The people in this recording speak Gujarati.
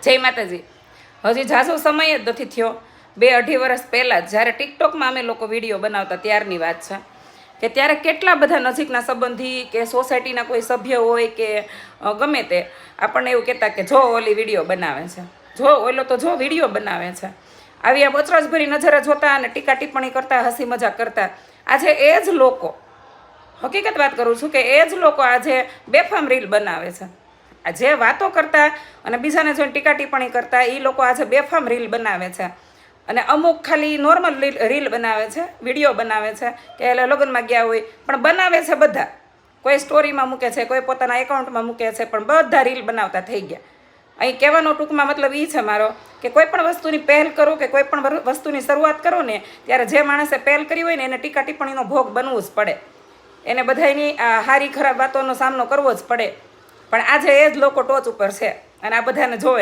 જય માતાજી. હજી ઝાઝો સમય જ નથી થયો. 2-2.5 વર્ષ પહેલાં જ્યારે ટિકટોકમાં અમે લોકો વિડીયો બનાવતા ત્યારની વાત છે કે ત્યારે કેટલા બધા નજીકના સંબંધી કે સોસાયટીના કોઈ સભ્ય હોય કે ગમે તે આપણને એવું કહેતા કે જો ઓલી વિડીયો બનાવે છે, જો ઓલો તો જો વિડીયો બનાવે છે. આવી આ બચરજભરી નજરે જોતા અને ટીકા ટિપ્પણી કરતા, હસી મજાક કરતા. આજે એ જ લોકો, હકીકત વાત કરું છું કે એ જ લોકો આજે બેફામ રીલ બનાવે છે. આ જે વાતો કરતા અને બીજાને જોઈને ટીકા ટિપ્પણી કરતા એ લોકો આજે બેફામ રીલ બનાવે છે. અને અમુક ખાલી નોર્મલ રીલ બનાવે છે, વિડીયો બનાવે છે કે એટલે લગ્નમાં ગયા હોય પણ બનાવે છે બધા. કોઈ સ્ટોરીમાં મૂકે છે, કોઈ પોતાના એકાઉન્ટમાં મૂકે છે, પણ બધા રીલ બનાવતા થઈ ગયા. અહીં કહેવાનો ટૂંકમાં મતલબ એ છે મારો કે કોઈ પણ વસ્તુની પહેલ કરો કે કોઈ પણ વસ્તુની શરૂઆત કરો ને ત્યારે જે માણસે પહેલ કરી હોય ને એને ટીકા ટિપ્પણીનો ભોગ બનવું જ પડે. એને બધાની સારી ખરાબ વાતોનો સામનો કરવો જ પડે. પણ આજે એ જ લોકો ટોચ ઉપર છે અને આ બધાને જોવે.